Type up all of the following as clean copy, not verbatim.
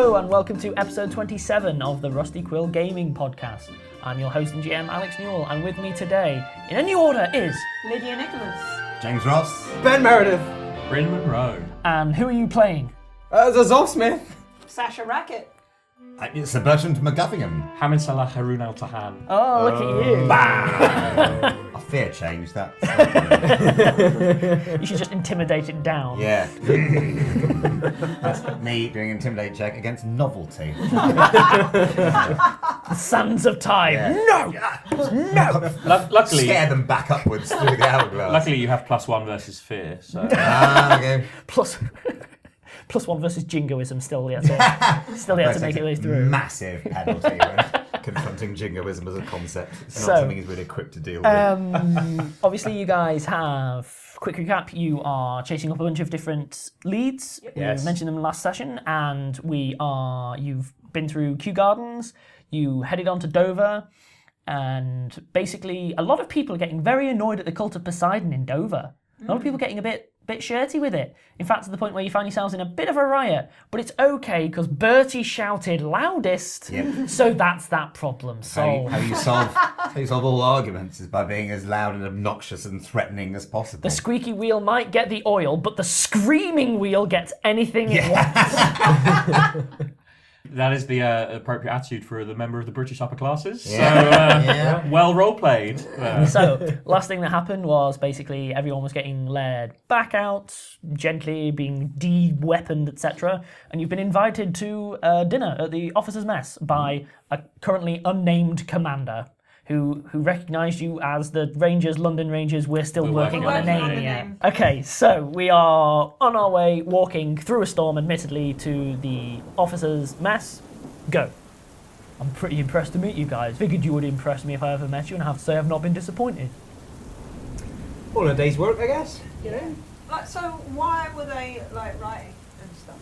Hello and welcome to episode 27 of the Rusty Quill Gaming Podcast. I'm your host and GM, Alex Newall, and with me today, in a new order, is Lydia Nicholas, James Ross, Ben Meredith, Bryn, Monroe. And who are you playing? the Zolf Smith, Sasha, Racket. it's Bertrand MacGuffingham. Hamid, Saleh, Haroun, al-Tahan. Oh, look at you. I fear change that. You should just intimidate it down. Yeah. That's me doing an intimidate check against novelty. The sands of time. Yeah. No! Luckily, Scare them back upwards through the hourglass. luckily you have +1 versus fear. So Okay. Plus one versus jingoism still yet to make it way through. Massive penalty when confronting jingoism as a concept. It's not So, something he's really equipped to deal with. Obviously, you guys have, quick recap, you are chasing up a bunch of different leads. Yes. You mentioned them last session, and you've been through Kew Gardens, you headed on to Dover, and basically a lot of people are getting very annoyed at the Cult of Poseidon in Dover. A lot of people getting a bit shirty with it. In fact, to the point where you find yourselves in a bit of a riot. But it's okay, because Bertie shouted loudest, so that's that problem solved. How you solve all arguments is by being as loud and obnoxious and threatening as possible. The squeaky wheel might get the oil, but the screaming wheel gets anything it wants. that is the appropriate attitude for the member of the British upper classes. Yeah. So, well role played. So, last thing that happened was basically everyone was getting led back out, gently being de-weaponed, etc. And you've been invited to dinner at the officers' mess by a currently unnamed commander who recognised you as the Rangers, London Rangers. We're still working on a name yet. Okay, so we are on our way, walking through a storm, admittedly, to the officers' mess. Go. I'm pretty impressed to meet you guys. Figured you would impress me if I ever met you, and I have to say I've not been disappointed. all a day's work, I guess. You know. So why were they writing and stuff?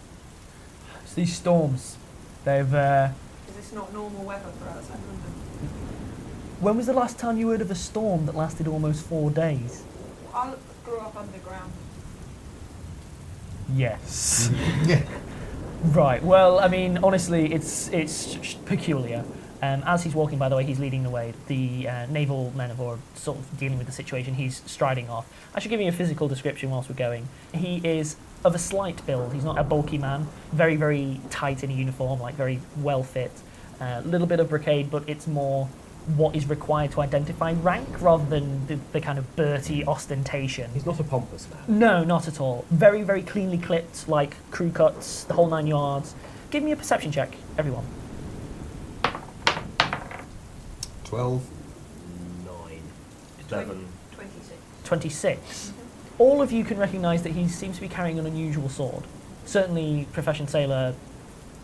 It's these storms. They've. Is this not normal weather for outside London? When was the last time you heard of a storm that lasted almost 4 days? I grew up underground. Yes. Yeah. Right. Well, I mean, honestly, it's peculiar. As he's walking, by the way, he's leading the way. The naval men are sort of dealing with the situation. He's striding off. I should give you a physical description whilst we're going. He is of a slight build. He's not a bulky man. Very, very tight in a uniform, very well fit. A little bit of brocade, but it's more what is required to identify rank rather than the kind of Bertie ostentation. He's not a pompous man. No, not at all. Very, very cleanly clipped, crew cuts, the whole 9 yards. Give me a perception check, everyone. 12. 9. 11. 26. 26. All of you can recognise that he seems to be carrying an unusual sword. Certainly, Profession Sailor,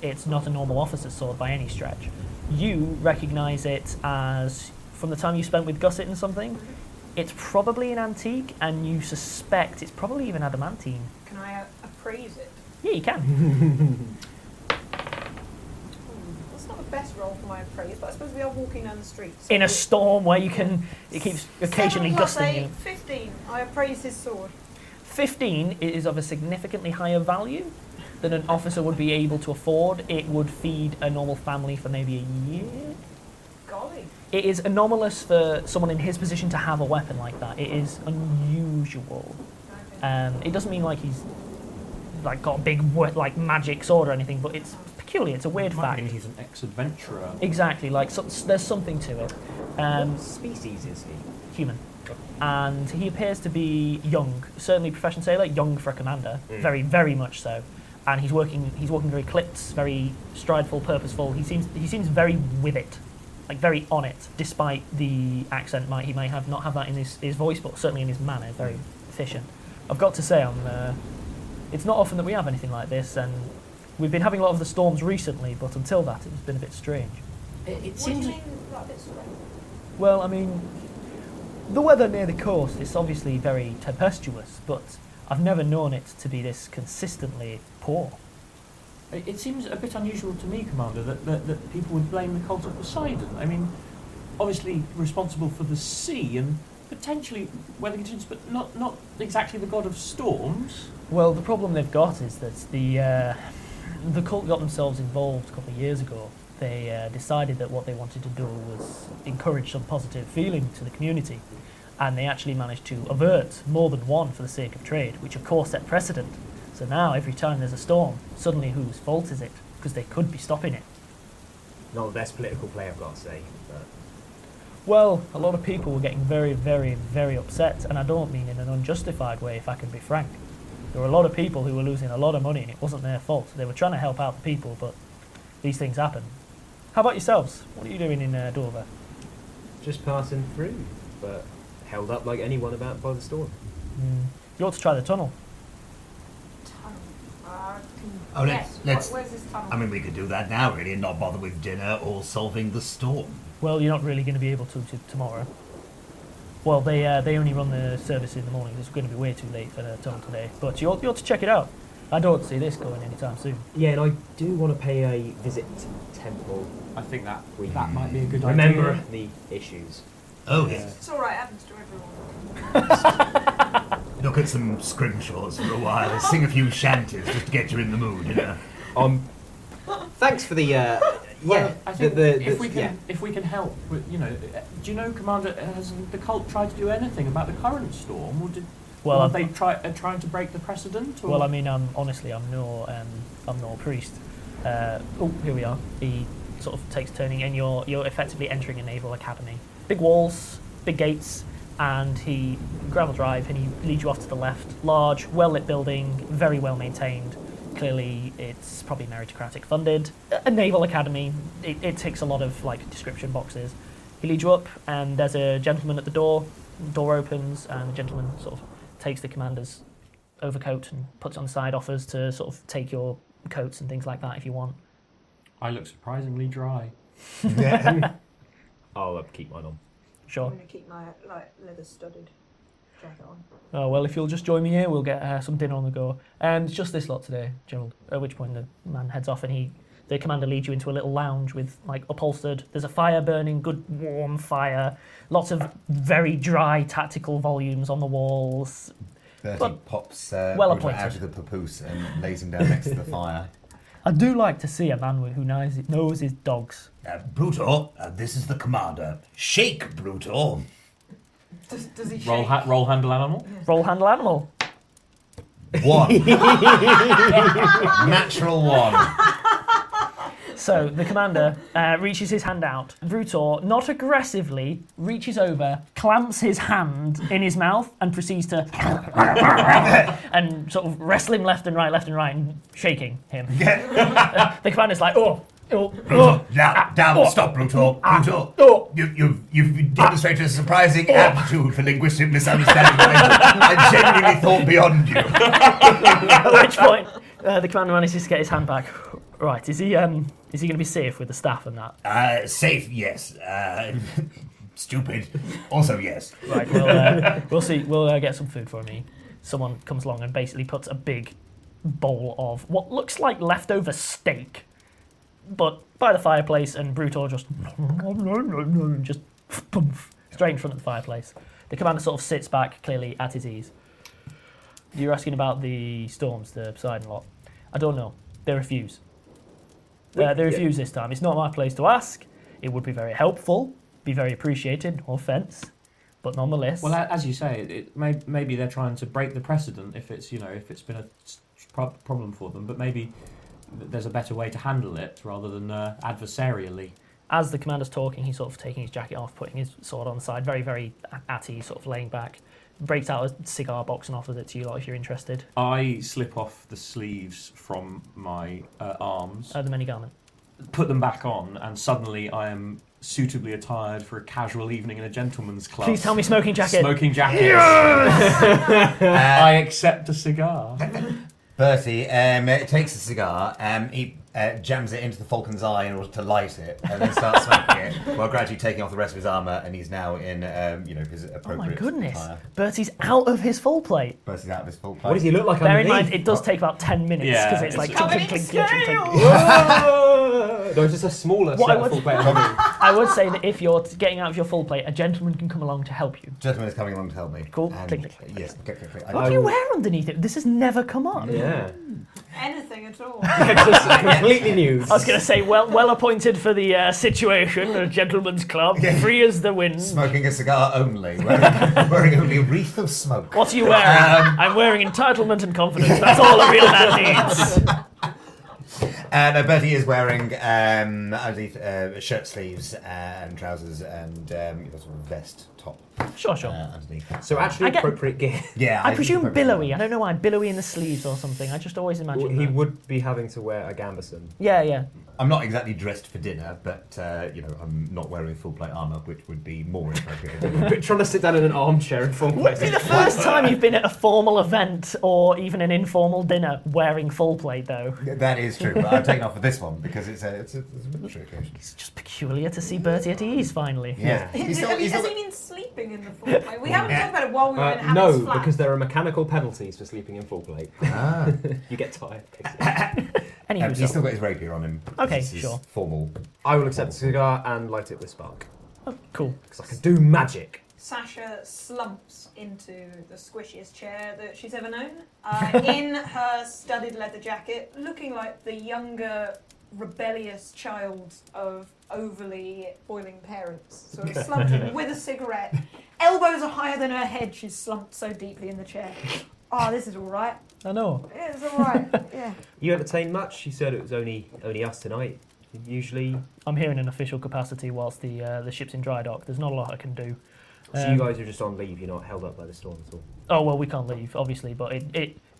it's not a normal officer's sword by any stretch. You recognise it as, from the time you spent with Gusset and something, it's probably an antique, and you suspect it's probably even adamantine. Can I appraise it? Yeah, you can. That's not the best roll for my appraise, but I suppose we are walking down the street. So In a storm where it keeps occasionally 7 plus gusting 8, you. 15. I appraise his sword. 15 is of a significantly higher value than an officer would be able to afford. It would feed a normal family for maybe a year. Golly. It is anomalous for someone in his position to have a weapon like that. It is unusual. It doesn't mean he's got a big magic sword or anything, but it's peculiar. It's a weird fact. He's an ex-adventurer. Exactly. There's something to it. What species is he? Human. And he appears to be young. Certainly, Profession Sailor, young for a commander. Very, very much so. And he's walking very clipped, very strideful, purposeful. He seems very with it, very on it, despite the accent. He may not have that in his voice, but certainly in his manner, very efficient. I've got to say, it's not often that we have anything like this, and we've been having a lot of the storms recently, but until that, it's been a bit strange. What do you mean a bit strange? Well, I mean, the weather near the coast is obviously very tempestuous, but I've never known it to be this consistently poor. It seems a bit unusual to me, Commander, that people would blame the Cult of Poseidon. I mean, obviously responsible for the sea and potentially weather conditions, but not exactly the god of storms. Well, the problem they've got is that the cult got themselves involved a couple of years ago. They decided that what they wanted to do was encourage some positive feeling to the community, and they actually managed to avert more than one for the sake of trade, which of course set precedent. So now every time there's a storm, suddenly whose fault is it? Because they could be stopping it. Not the best political play, I've got to say. But Well, a lot of people were getting very, very, very upset, and I don't mean in an unjustified way, if I can be frank. There were a lot of people who were losing a lot of money, and it wasn't their fault. They were trying to help out the people, but these things happen. How about yourselves? What are you doing in Dover? just passing through, but held up like anyone about by the storm. You ought to try the tunnel. Tunnel. Oh, let's- Where's this tunnel? I mean, we could do that now, really, and not bother with dinner or solving the storm. Well, you're not really going to be able to tomorrow. Well, they only run the service in the morning. It's going to be way too late for the tunnel today. But you ought to check it out. I don't see this going anytime soon. Yeah, and I do want to pay a visit to Temple. I think that We might be a good remember idea. the issues. Oh, yes. It's alright, it happens to everyone. Look at some scrimshaws for a while, sing a few shanties just to get you in the mood, you know. Thanks for the. Well, I think the if we can help, with, do you know, Commander, has the cult tried to do anything about the current storm, or Well, are they trying to break the precedent? Or? Well, I mean, I'm no priest. Here we are. He sort of takes turning, and you're effectively entering a naval academy. Big walls, big gates, and he gravel drive, and he leads you off to the left. Large, well-lit building, very well maintained. Clearly, it's probably meritocratic funded. A naval academy. It ticks a lot of description boxes. He leads you up, and there's a gentleman at the door. Door opens, and the gentleman sort of takes the commander's overcoat and puts it on the side, offers to sort of take your coats and things like that if you want. I look surprisingly dry. I'll keep mine on. Sure. I'm going to keep my leather studded jacket on. Oh, well, if you'll just join me here, we'll get some dinner on the go. And it's just this lot today, Gerald. At which point the man heads off, and the commander leads you into a little lounge with upholstered. There's a fire burning, good warm fire. Lots of very dry tactical volumes on the walls. Bertie pops well Bruto appointed. out of the papoose and lays him down next to the fire. I do like to see a man who knows his dogs. Bruto, this is the commander. Shake, Bruto. Does he Roll, shake? roll handle animal. Roll handle animal. 1. Natural 1. So the commander reaches his hand out. Brutor, not aggressively, reaches over, clamps his hand in his mouth, and proceeds to and sort of wrestle him left and right, and shaking him. The commander's like, Bruto, down, stop, Bruto. Bruto, you've demonstrated a surprising aptitude for linguistic misunderstanding. I genuinely thought beyond you. At which point, the commander manages to get his hand back. Right, is he going to be safe with the staff and that? Safe, yes. Stupid, also yes. Right, we'll see. We'll get some food for me. Someone comes along and basically puts a big bowl of what looks like leftover steak, but by the fireplace, and Brutor just straight in front of the fireplace. The commander sort of sits back, clearly at his ease. You're asking about the storms, the Poseidon lot. I don't know. They refuse. They refuse this time. It's not my place to ask. It would be very helpful, be very appreciated, no offence, but nonetheless. Well, as you say, maybe they're trying to break the precedent if it's been a problem for them, but maybe there's a better way to handle it rather than adversarially. As the commander's talking, he's sort of taking his jacket off, putting his sword on the side, very, very at ease, sort of laying back. Breaks out a cigar box and offers it to you lot if you're interested. I slip off the sleeves from my arms, The mini garment. put them back on, and suddenly I am suitably attired for a casual evening in a gentleman's club. Please tell me smoking jacket. Smoking jacket. Yes! I accept a cigar. Bertie takes a cigar, he jams it into the falcon's eye in order to light it, and then starts smoking it, while gradually taking off the rest of his armour, and he's now in his appropriate Oh my goodness. attire. Bertie's out of his full plate. Bertie's out of his full plate. What does he look like Bear in underneath? mind, it does take about 10 minutes, Yeah, because it's like it's- clink, clink, clink, clink, clink, clink. Whoa! There's just a smaller What set I of would- full plate armor. I would say that if you're getting out of your full plate, a gentleman can come along to help you. Gentleman is coming along to help me. Cool. And Click, click, click, yes, click, click, click. What do you wear underneath it? This has never come up. Yeah. Anything at all. Just completely new. I was going to say, well appointed for the situation, a gentleman's club, free as the wind. Smoking a cigar only, wearing only a wreath of smoke. What are you wearing? I'm wearing entitlement and confidence. That's all a real man needs. And Bertie is wearing underneath shirt sleeves and trousers and sort of vest top. Sure. Underneath. So actually I get- appropriate gear. Yeah, I presume billowy. I don't know why. Billowy in the sleeves or something. I just always imagine He that. would be having to wear a gambeson. Yeah. I'm not exactly dressed for dinner, but I'm not wearing full plate armour, which would be more appropriate. Trying to sit down in an armchair in full Would plate. be the first time you've been at a formal event or even an informal dinner wearing full plate, though. That is true, but I've taken off for this one because it's a military occasion. It's just peculiar to see Bertie at ease, finally. Yeah. Has he been sleeping in the full plate? We haven't talked about it while we were in Hamid's No, flat. because there are mechanical penalties for sleeping in full plate. Ah. You get tired. Anywho, He's so- still got his rapier on him. Okay, This is sure. Formal. I will accept a cigar and light it with spark. cool. Because I can do magic. Sasha slumps into the squishiest chair that she's ever known, in her studded leather jacket, looking like the younger, rebellious child of overly boiling parents. Sort of slumped in with a cigarette. Elbows are higher than her head, she's slumped so deeply in the chair. Oh, this is all right. I know. It's all right, yeah. You entertained much? You said it was only us tonight. Usually, I'm here in an official capacity whilst the ship's in dry dock. There's not a lot I can do. so you guys are just on leave. You're not held up by the storm at all. Oh, well, we can't leave, obviously, but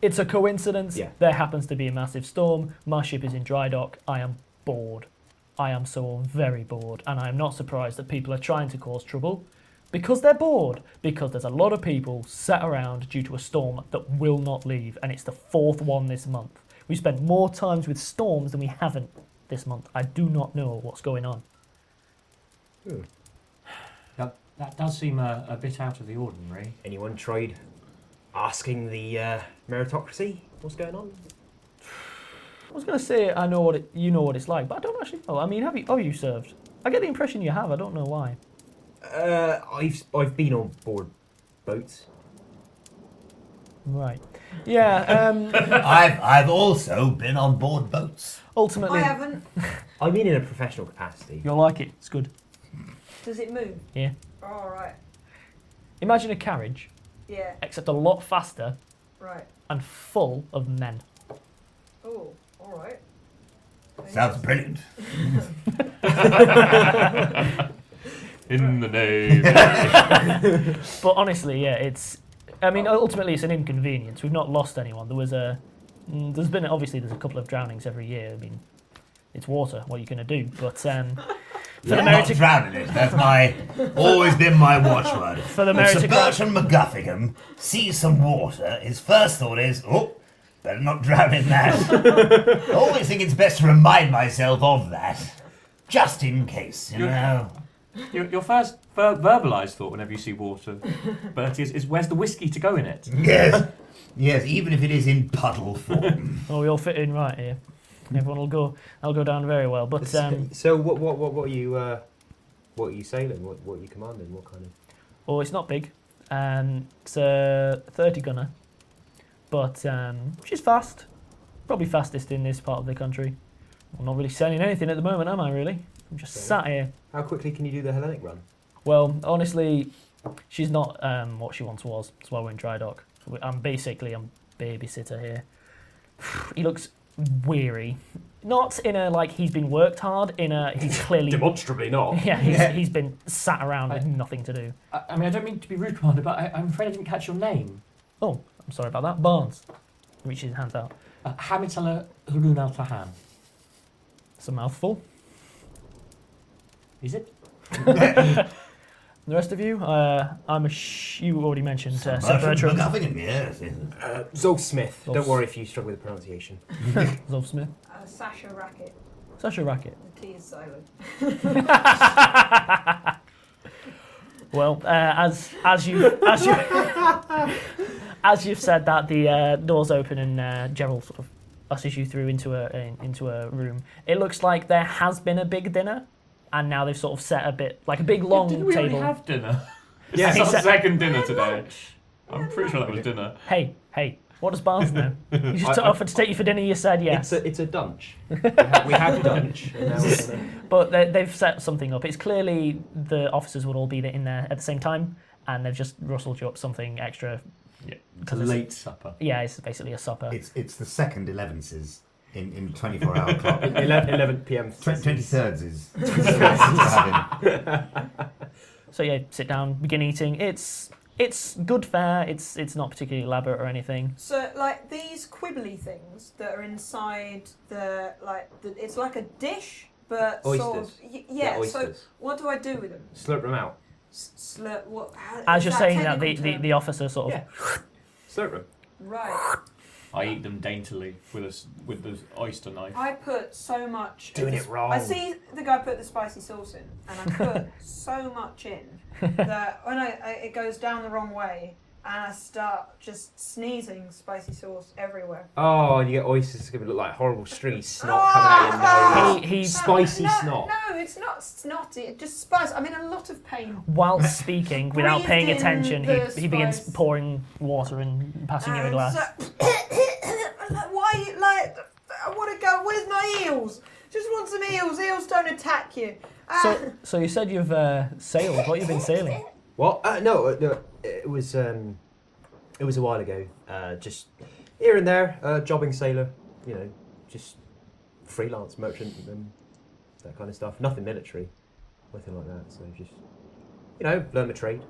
it's a coincidence. Yeah. There happens to be a massive storm. My ship is in dry dock. I am bored. I am so very bored, and I am not surprised that people are trying to cause trouble because they're bored, because there's a lot of people sat around due to a storm that will not leave, and it's the fourth one this month. We've spent more times with storms than we haven't this month. I do not know what's going on. That does seem a bit out of the ordinary. Anyone tried asking the meritocracy what's going on? I was going to say I know you know what it's like, but I don't actually know. I mean, have you served? I get the impression you have. I don't know why. I've been on board boats. Right. Yeah. I've also been on board boats. Ultimately, I haven't. I mean, in a professional capacity. you'll like it. It's good. Does it move? Yeah. All right. Imagine a carriage, Yeah. except a lot faster Right. and full of men. Oh, all right. Sounds brilliant. In the name. But honestly, yeah, I mean, ultimately, it's an inconvenience. We've not lost anyone. There's a couple of drownings every year. I mean, it's water. What are you going to do? But for the Not drowning it. That's always been my watchword. For the When Sir meritocrat- Bertrand MacGuffingham sees some water, his first thought is, better not drown in that. I always think it's best to remind myself of that, just in case, you know. Your first verbalised thought whenever you see water, Bertie, is where's the whiskey to go in it? Yes, even if it is in puddle form. Oh, we all fit in right here. Everyone will go. I'll go down very well. But So what are you sailing? What are you commanding? What kind of? oh, it's not big. It's a 30 gunner, but she's fast. Probably fastest in this part of the country. I'm not really selling anything at the moment, am I? Really? I'm just sat here. How quickly can you do the Hellenic run? Well, honestly, she's not what she once was. That's why we're in dry dock. I'm babysitter here. He looks weary. Not in a like he's been worked hard. In a he's clearly Demonstrably not. yeah. He's been sat around with nothing to do. I mean, I don't mean to be rude, Commander, but I'm afraid I didn't catch your name. Oh, I'm sorry about that. Barnes reaches his hands out. Hamid Haroun al-Tahan. It's a mouthful. Is it? The rest of you, you already mentioned Sir Bertrand. MacGuffingham, yes. Zolf Smith. Zolf. Don't worry if you struggle with the pronunciation. Zolf Smith. Sasha Racket. Sasha Racket. The T is silent. Well, as you've said that, the doors open and Gerald sort of ushers you through into a room. It looks like there has been a big dinner, and now they've sort of set a bit like a big long Didn't we table. already have dinner? Yeah, It's he our said- second dinner today. I'm pretty sure that was dinner. Hey, what does Barnes know? You just I- offered to take you for dinner. You said yes. It's a dunch. we had dunch. And now we're gonna... But they've set something up. It's clearly the officers would all be in there at the same time, and they've just rustled you up something extra. Yeah, it's a late supper. Yeah, it's basically a supper. It's the second 11s in 24-hour clock. 11 p.m. 23rds is. So yeah, sit down, begin eating. It's good fare. It's not particularly elaborate or anything. So, like, these quibbly things that are inside it's like a dish, but sort of... Oysters. Yeah, so oysters. what do I do with them? Slurp them out. Slurp, what... As is you're that saying that, technical term? the officer sort of... Yeah. Slurp them. Right. I eat them daintily with the oyster knife. I put so much... Doing it wrong. I see the guy put the spicy sauce in, and I put so much in that when it goes down the wrong way, and I start just sneezing spicy sauce everywhere. Oh, and you get oysters. It's going to look like horrible stringy snot coming out your nose. He Spicy no, snot. No, it's not snotty. It's just spice. I'm in a lot of pain. Whilst speaking, without Breathed paying in attention, the he begins spice. pouring water and passing you a glass. Why are you like? I want to go. Where's my eels? Just want some eels. Eels don't attack you. So you said you've sailed. What have you been sailing? What? No, it was a while ago. Just here and there, jobbing sailor. You know, just freelance merchant and that kind of stuff. Nothing military, nothing like that. So just learn the trade.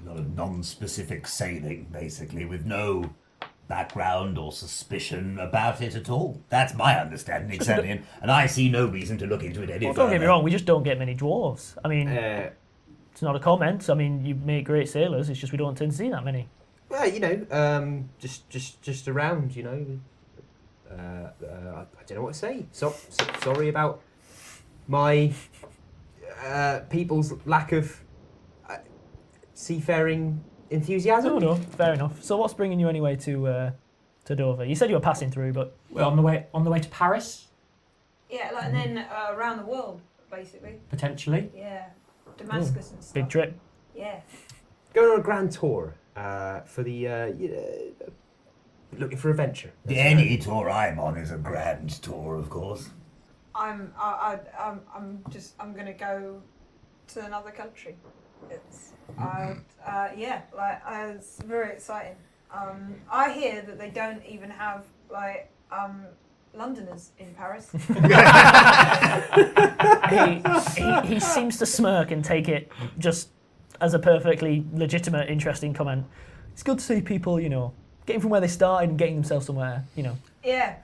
A lot of non-specific sailing, basically, with no background or suspicion about it at all. That's my understanding, certainly, and I see no reason to look into it any Well, further. don't get me wrong. We just don't get many dwarves. I mean, it's not a comment. I mean, you make great sailors. It's just we don't tend to see that many. Well, just around. I don't know what to say. Sorry about my people's lack of seafaring enthusiasm. No, fair enough. So what's bringing you anyway to Dover? You said you were passing through, but Well, on the way to Paris, Yeah, and then around the world, basically. potentially. Yeah, Damascus and stuff. big trip. Yeah. Going on a grand tour for the looking for adventure. Any tour I'm on is a grand tour, of course. I'm gonna go to another country. It's it's very exciting. I hear that they don't even have Londoners in Paris. He seems to smirk and take it just as a perfectly legitimate, interesting comment. It's good to see people, getting from where they started and getting themselves somewhere, Yeah,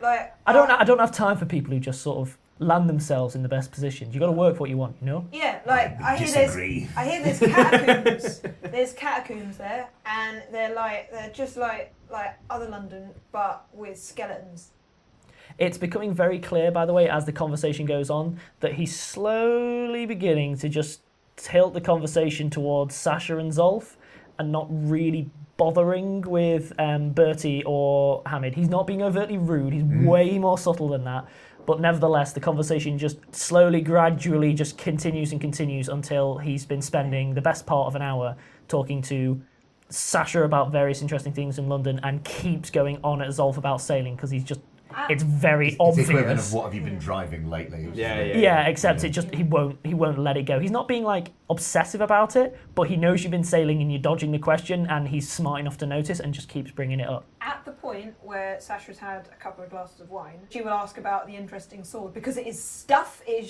I don't have time for people who just sort of land themselves in the best positions. You've got to work for what you want, Yeah, I disagree. I hear there's catacombs. There's catacombs there, and they're just like other London, but with skeletons. It's becoming very clear, by the way, as the conversation goes on, that he's slowly beginning to just tilt the conversation towards Sasha and Zolf and not really bothering with Bertie or Hamid. He's not being overtly rude. He's way more subtle than that. But nevertheless, the conversation just slowly, gradually just continues and continues until he's been spending the best part of an hour talking to Sasha about various interesting things in London and keeps going on at Zolf about sailing because he's just... It's very It's obvious. the equivalent of what have you been driving lately? Yeah, except it just he won't let it go. He's not being obsessive about it, but he knows you've been sailing and you're dodging the question, and he's smart enough to notice and just keeps bringing it up. At the point where Sasha's had a couple of glasses of wine, she will ask about the interesting sword because it is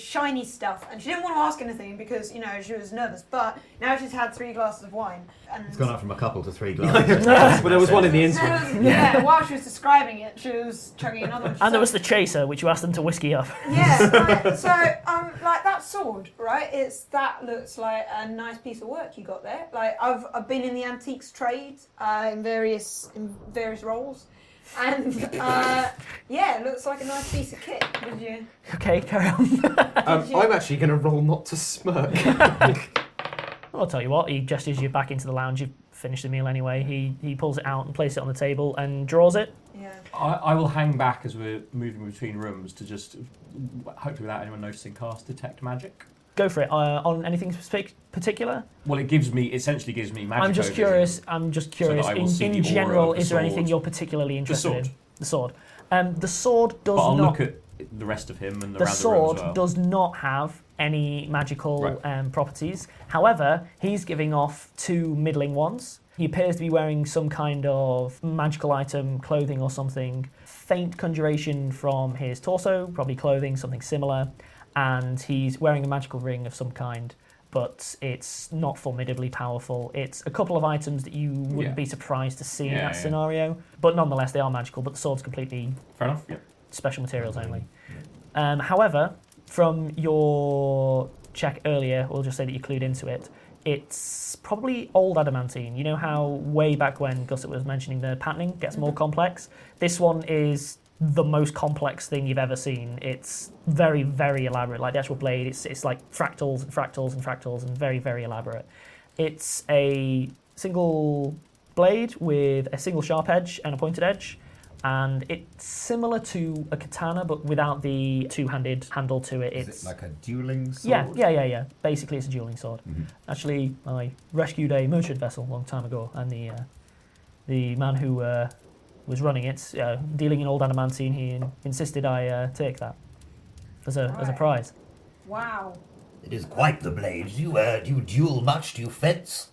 shiny stuff, and she didn't want to ask anything because she was nervous. But now she's had 3 glasses of wine, and It's gone up from a couple to 3 glasses. But there was one in the instant. yeah. While she was describing it, she was chugging another one. And there was the chaser, which you asked them to whiskey up. Yeah, right. So that sword, right? That looks like a nice piece of work you got there. I've been in the antiques trade in various roles, and it looks like a nice piece of kit. Would you? Okay, carry on. I'm actually going to roll not to smirk. I'll tell you what, he gestures you back into the lounge. You've finished the meal anyway. He pulls it out and places it on the table and draws it. Yeah. I will hang back as we're moving between rooms to just, hopefully without anyone noticing, cast Detect Magic. Go for it. On anything particular? Well, it essentially gives me magic. I'm just curious. In general, is there anything you're particularly interested in? The sword. The sword does but I'll not. look at the rest of him and The around sword the room as well. does not have any magical properties. However, he's giving off 2 middling ones. He appears to be wearing some kind of magical item, clothing or something. Faint conjuration from his torso, probably clothing, something similar. And he's wearing a magical ring of some kind, but it's not formidably powerful. It's a couple of items that you wouldn't be surprised to see in that scenario. But nonetheless, they are magical, but the sword's completely Fair enough, yeah. special materials only. However, from your check earlier, we'll just say that you clued into it, it's probably old adamantine. You know how way back when Gusset was mentioning the patterning gets more complex? This one is the most complex thing you've ever seen. It's very, very elaborate. Like the actual blade, it's like fractals and fractals and fractals and very, very elaborate. It's a single blade with a single sharp edge and a pointed edge. And it's similar to a katana, but without the two-handed handle to it. Is it like a dueling sword? Yeah. Basically, it's a dueling sword. Mm-hmm. Actually, I rescued a merchant vessel a long time ago, and the man who was running it, dealing in old adamantine, he insisted I take that as a prize. Wow. It is quite the blade. Do you duel much? Do you fence?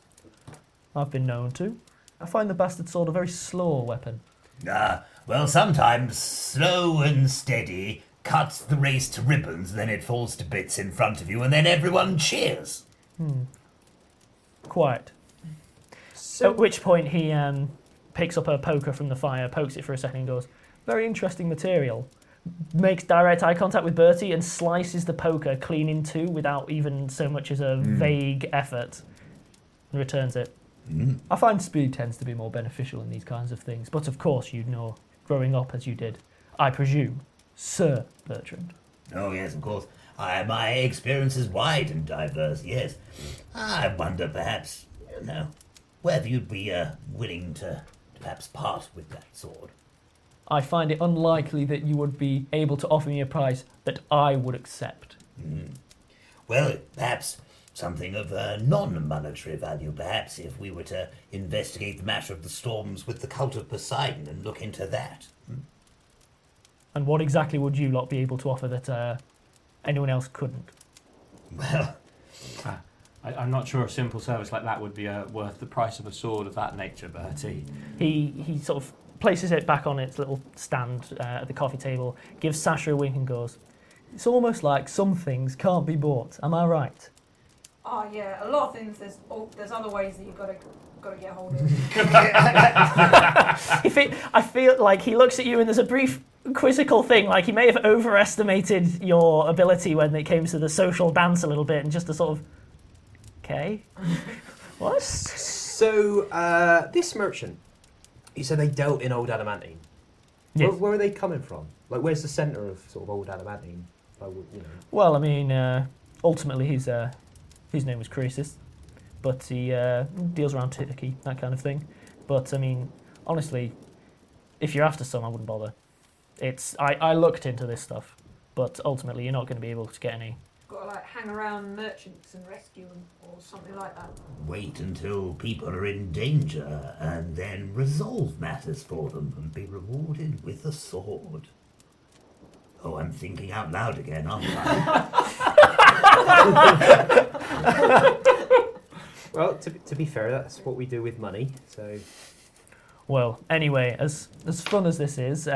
I've been known to. I find the bastard sword a very slow weapon. Well, sometimes slow and steady cuts the race to ribbons, then it falls to bits in front of you, and then everyone cheers. Quite. So, At which point he picks up a poker from the fire, pokes it for a second and goes, very interesting material. Makes direct eye contact with Bertie and slices the poker clean in two without even so much as a vague effort and returns it. I find speed tends to be more beneficial in these kinds of things, but of course you know, growing up as you did, I presume, Sir Bertrand. Oh, yes, of course. My experience is wide and diverse, yes. I wonder, perhaps, whether you'd be willing to perhaps part with that sword. I find it unlikely that you would be able to offer me a price that I would accept. Well, perhaps something of non-monetary value, perhaps, if we were to investigate the matter of the storms with the cult of Poseidon and look into that. And what exactly would you lot be able to offer that anyone else couldn't? Well, I'm not sure a simple service like that would be worth the price of a sword of that nature, Bertie. He sort of places it back on its little stand at the coffee table, gives Sasha a wink and goes, it's almost like some things can't be bought, am I right? Oh yeah, a lot of things. There's other ways that you've got to get hold of. I feel like he looks at you and there's a brief quizzical thing, like he may have overestimated your ability when it came to the social dance a little bit, and just a sort of, okay, what? So, this merchant, you said they dealt in old adamantine. Yes. Where are they coming from? Like, where's the centre of sort of old adamantine? Like, Well, I mean, ultimately his name was Croesus, but he deals around Turkey, that kind of thing. But I mean, honestly, if you're after some, I wouldn't bother. I looked into this stuff, but ultimately you're not going to be able to get any. Got to hang around merchants and rescue them or something like that. wait until people are in danger and then resolve matters for them and be rewarded with a sword. Oh, I'm thinking out loud again, aren't I? Well, to be fair, that's what we do with money. So, Well, anyway, as fun as this is,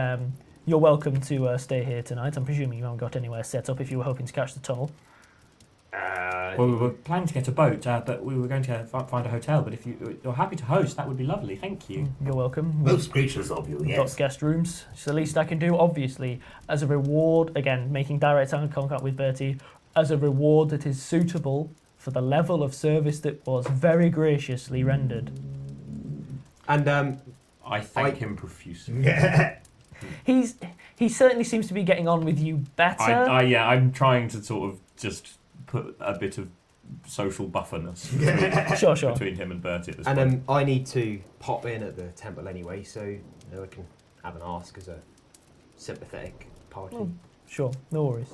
you're welcome to stay here tonight. I'm presuming you haven't got anywhere set up if you were hoping to catch the tunnel. Well, we were planning to get a boat, but we were going to find a hotel. But if you're happy to host, that would be lovely. Thank you. You're welcome. Most gracious of you, We've got yes. guest rooms. It's the least I can do, obviously. As a reward, again, making direct eye contact with Bertie, as a reward that is suitable for the level of service that was very graciously rendered. and I thank him profusely. He certainly seems to be getting on with you better. I'm trying to sort of just put a bit of social bufferness Sure. between him and Bertie at this And point. I need to pop in at the temple anyway, so I can have an ask as a sympathetic party. Sure, no worries.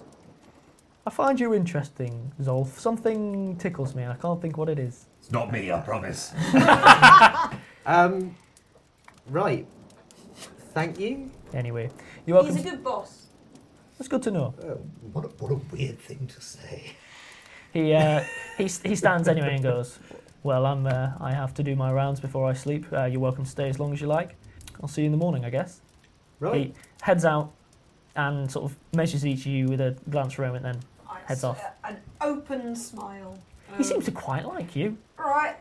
I find you interesting, Zolf. Something tickles me. I can't think what it is. It's not me, I promise. Right. Thank you. Anyway, you're welcome. He's a good boss. That's good to know. What a weird thing to say. He stands anyway and goes, well, I have to do my rounds before I sleep. You're welcome to stay as long as you like. I'll see you in the morning, I guess. Right. He heads out and sort of measures each of you with a glance for a moment, then heads off. An open smile. He seems to quite like you. Right.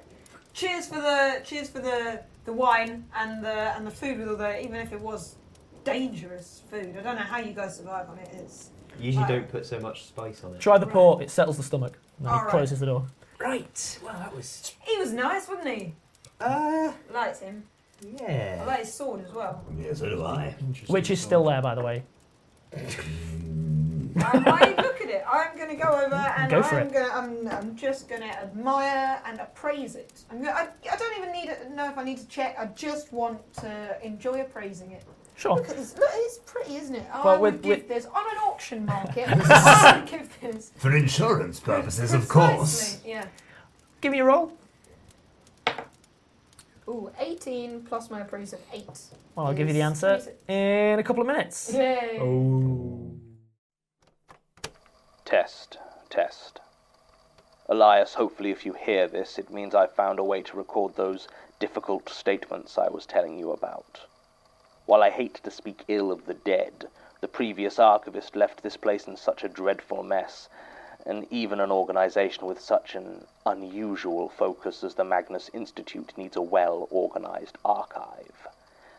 Cheers for the wine and the food with all the, even if it was dangerous food. I don't know how you guys survive on it. It's Usually don't put so much spice on it. Try the port, it settles the stomach. And then he Alright. closes the door. Right. Well, that was. He was nice, wasn't he? Uh. I liked him. I Yeah. like his sword as well. Yeah, so do I. Which is still there, by the way. I look at it. I'm going to go over and Go for I'm just going to admire and appraise it. I don't even know if I need to check. I just want to enjoy appraising it. Sure. Look at this. Look, it's pretty, isn't it? Well, I would give this on an auction market. I would give this. For insurance purposes, of course. Precisely, yeah. Give me a roll. Ooh, 18 plus my appraise of 8. Well, I'll give you the answer in a couple of minutes. Yay. Oh. Test. Elias, hopefully if you hear this, it means I've found a way to record those difficult statements I was telling you about. While I hate to speak ill of the dead, the previous archivist left this place in such a dreadful mess, and even an organization with such an unusual focus as the Magnus Institute needs a well-organized archive.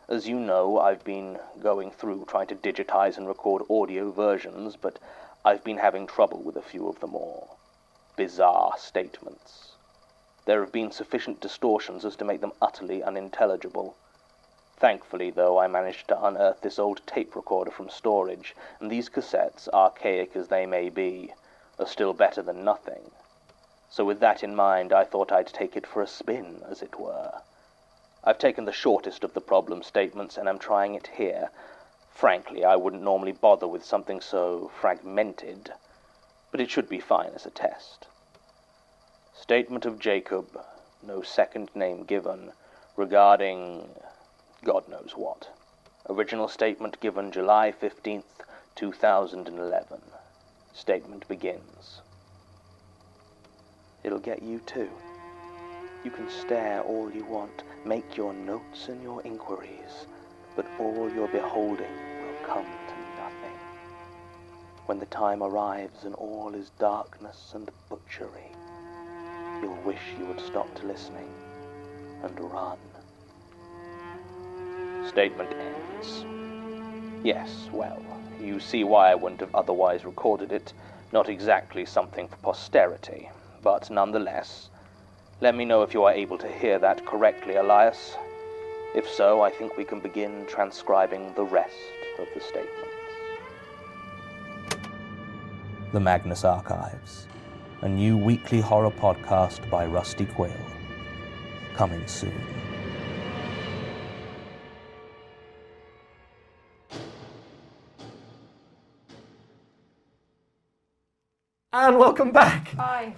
As you know, I've been going through trying to digitize and record audio versions, but I've been having trouble with a few of the more bizarre statements. There have been sufficient distortions as to make them utterly unintelligible. Thankfully, though, I managed to unearth this old tape recorder from storage, and these cassettes, archaic as they may be, are still better than nothing. So with that in mind, I thought I'd take it for a spin, as it were. I've taken the shortest of the problem statements, and I'm trying it here. Frankly, I wouldn't normally bother with something so fragmented, but it should be fine as a test. Statement of Jacob, no second name given, regarding God knows what. Original statement given July 15th, 2011. Statement begins. It'll get you too. You can stare all you want, make your notes and your inquiries, but all your beholding will come to nothing. When the time arrives and all is darkness and butchery, you'll wish you had stopped listening and run. Statement ends. Yes, well, you see why I wouldn't have otherwise recorded it. Not exactly something for posterity, but nonetheless, let me know if you are able to hear that correctly, Elias. If so, I think we can begin transcribing the rest of the statements. The Magnus Archives, a new weekly horror podcast by Rusty Quill. Coming soon. And welcome back. Hi.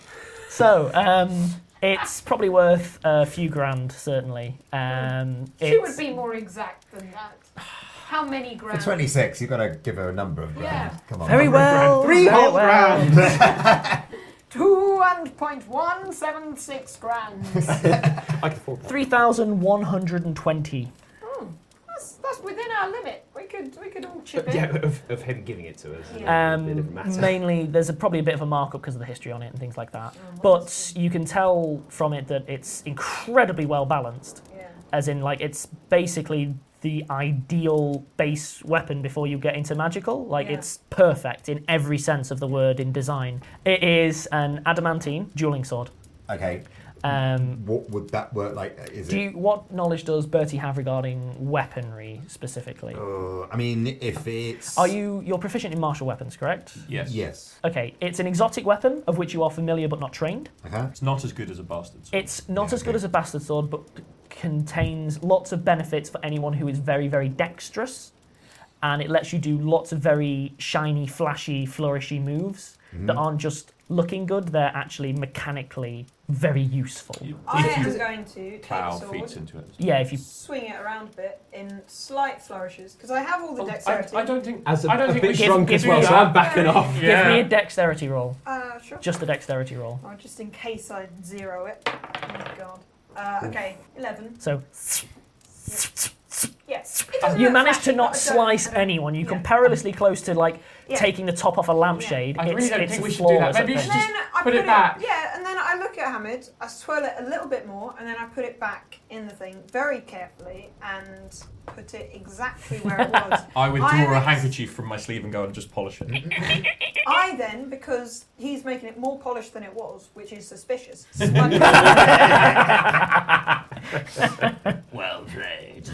So, it's probably worth a few grand, certainly. She would be more exact than that. How many For grand? 26, you've got to give her a number of grand. Yeah. Come on. Very well. Three very whole well. grand. 2.176 grand. I can afford that. 3,120. That's within our limit. We could all chip in. Yeah, of him giving it to us. Yeah. It didn't matter. Mainly, there's probably a bit of a markup because of the history on it and things like that. But you can tell from it that it's incredibly well balanced. Yeah. As in, like, it's basically the ideal base weapon before you get into magical. Like, Yeah. it's perfect in every sense of the word in design. It is an adamantine dueling sword. Okay. What would that work like? What knowledge does Bertie have regarding weaponry specifically? I mean, if it's... You're proficient in martial weapons, correct? Yes. Yes. Okay, it's an exotic weapon of which you are familiar but not trained. Okay. It's not as good as a bastard sword. It's not as good as a bastard sword, but contains lots of benefits for anyone who is very, very dexterous. And it lets you do lots of very shiny, flashy, flourishy moves that aren't just looking good, they're actually mechanically very useful. I am going to take Plow the feeds sword, into it. Yeah, if you... swing it around a bit in slight flourishes, because I have all the dexterity. I don't think... As I don't a think bit we should drunk give as well, you so I'm backing off. Give me a dexterity roll. Sure. Just a dexterity roll. Oh, just in case I zero it. Oh my god. Okay, 11. So... Yes. You managed to not slice anyone. You come perilously close to taking the top off a lampshade. I really don't it's think we should do that. flawless Maybe you at should best. And just then I put it back. Yeah, and then I look at Hamid, I swirl it a little bit more, and then I put it back in the thing very carefully and put it exactly where it was. I would draw a handkerchief from my sleeve and go and just polish it. I then, because he's making it more polished than it was, which is suspicious. Well played.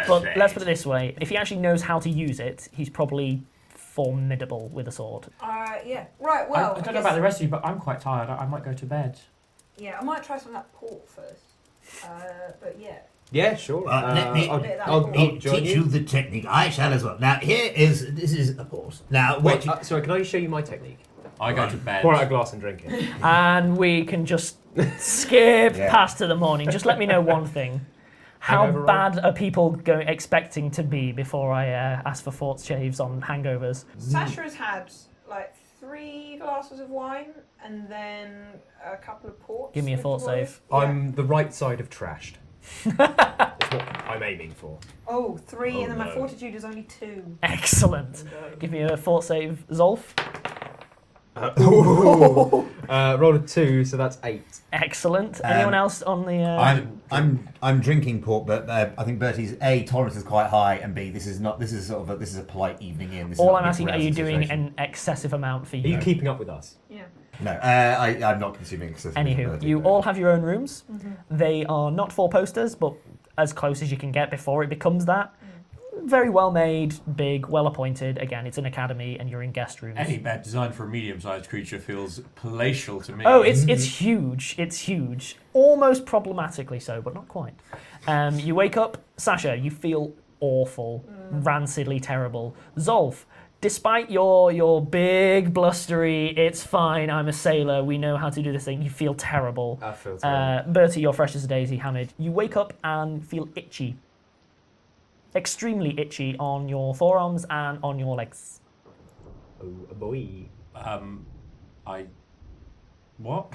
But let's put it this way: if he actually knows how to use it, he's probably formidable with a sword. Yeah. Right. Well, I don't know about the rest of you, but I'm quite tired. I might go to bed. Yeah, I might try some of that port first. But yeah. Yeah, sure. Let me I'll join teach you the technique. I shall as well. Now, this is a port. Now, Wait, sorry, can I show you my technique? I go to bed. Pour out a glass and drink it. And we can just skip Yeah. past to the morning. Just let me know one thing. How Hangover roll? bad are people expecting to be before I ask for fort shaves on hangovers? Sasha has had like 3 glasses of wine and then a couple of ports. Give me a fort before. save. Yeah. I'm the right side of trashed. That's what I'm aiming for. Oh, 3, Oh, and then my no. fortitude is only 2. Excellent. Give me a fort save, Zolf. Roll a 2, so that's 8. Excellent. Anyone else on the? I'm drinking port, but I think Bertie's A, tolerance is quite high, and B, this is a polite evening in. This is All not I'm a asking, are carousing you doing situation. an excessive amount for Are you? you keeping up with us? Yeah. No, I'm not consuming excessive. Anywho, Bertie, you but- all have your own rooms. They are not 4 posters, but as close as you can get before it becomes that. Very well made, big, well appointed. Again, it's an academy and you're in guest rooms. Any bed designed for a medium-sized creature feels palatial to me. Oh, it's huge. It's huge. Almost problematically so, but not quite. You wake up, Sasha, you feel awful, rancidly terrible. Zolf, despite your big blustery, it's fine, I'm a sailor, we know how to do this thing, you feel terrible. I feel terrible. Bertie, you're fresh as a daisy. Hamid, you wake up and feel itchy. Extremely itchy on your forearms and on your legs. Oh, boy. What?